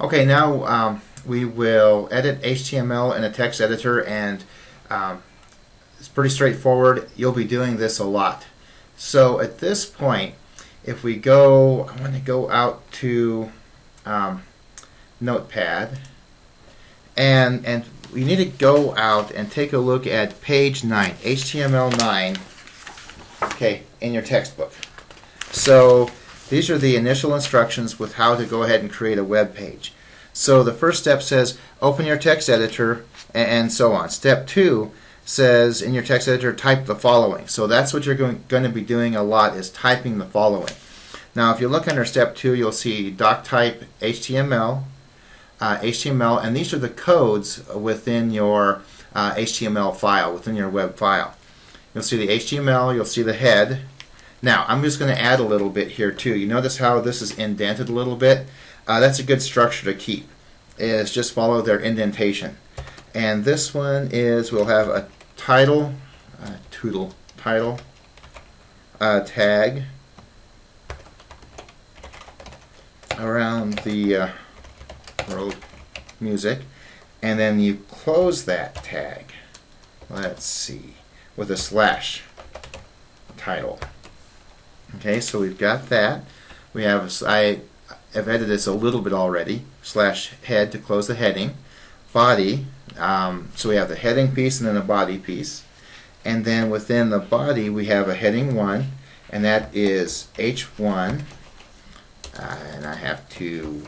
Okay, now we will edit HTML in a text editor, and it's pretty straightforward. You'll be doing this a lot. So at this point, if we go, I want to go out to Notepad, and we need to go out and take a look at page 9, HTML 9, okay, in your textbook. So these are the initial instructions with how to go ahead and create a web page. So the first step says open your text editor and so on. Step 2 says in your text editor type the following. So that's what you're going to be doing a lot, is typing the following. Now if you look under step 2, you'll see doctype HTML, HTML, and these are the codes within your HTML file, within your web file. You'll see the HTML, you'll see the head. Now I'm just going to add a little bit here too. You notice how this is indented a little bit? That's a good structure to keep, is just follow their indentation. And this one is, we'll have a title, title tag around the world music, and then you close that tag, let's see, with a slash title. Okay, so we've got that. We have, I've edited this a little bit already, slash head to close the heading, body, so we have the heading piece and then a body piece, and then within the body we have a heading 1, and that is H1, and I have to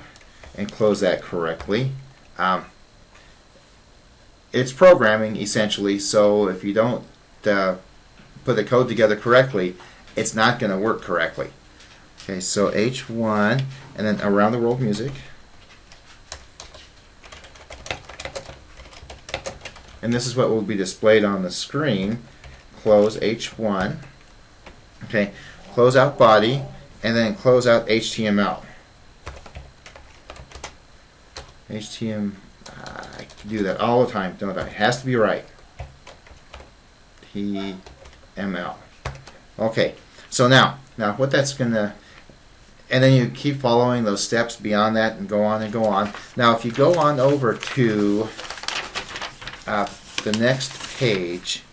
enclose that correctly. It's programming essentially, so if you don't put the code together correctly, it's not going to work correctly. Okay, so H1, and then around the world music, and this is what will be displayed on the screen. Close H1, okay, close out body, and then close out HTML. HTML, I do that all the time, don't I? It has to be right. HTML. Okay, so now what that's going to, and then you keep following those steps beyond that and go on and go on. Now if you go on over to the next page,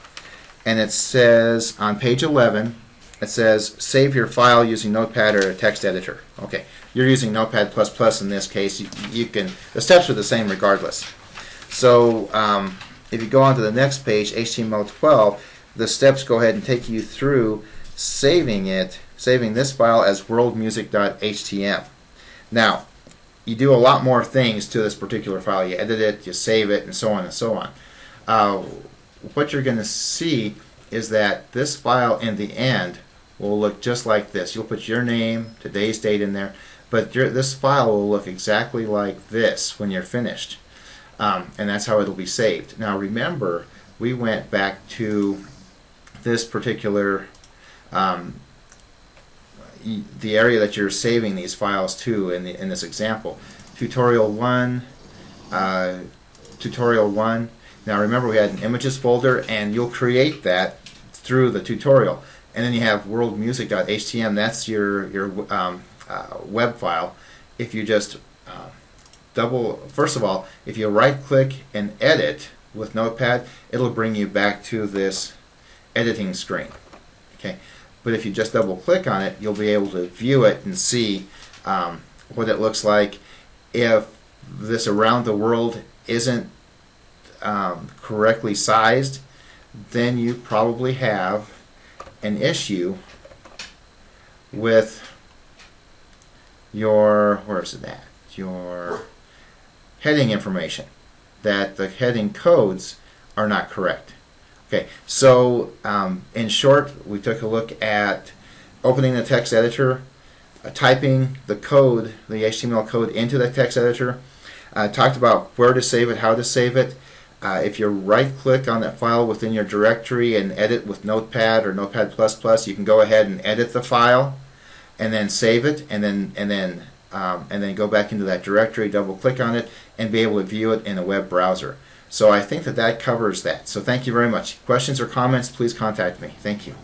and it says on page 11, it says save your file using Notepad or a text editor. Okay, you're using Notepad++ in this case. You can, the steps are the same regardless. So if you go on to the next page, HTML12, the steps go ahead and take you through saving this file as worldmusic.htm. Now, you do a lot more things to this particular file. You edit it, you save it, and so on and so on. What you're going to see is that this file in the end will look just like this. You'll put your name, today's date in there, but this file will look exactly like this when you're finished. And that's how it'll be saved. Now remember, we went back to this particular the area that you're saving these files to in this example. Tutorial 1, Tutorial 1. Now remember, we had an images folder, and you'll create that through the tutorial. And then you have worldmusic.htm. That's your web file. If you just first of all, if you right-click and edit with Notepad, it'll bring you back to this editing screen. Okay, but if you just double-click on it, you'll be able to view it and see what it looks like. If this around the world isn't correctly sized, then you probably have an issue with your, where is it at? Your heading information, that the heading codes are not correct. Okay, so in short, we took a look at opening the text editor, typing the code, the HTML code into the text editor, talked about where to save it, how to save it. If you right-click on that file within your directory and edit with Notepad or Notepad++, you can go ahead and edit the file, and then save it, and then go back into that directory, double-click on it, and be able to view it in a web browser. So I think that covers that. So thank you very much. Questions or comments, please contact me. Thank you.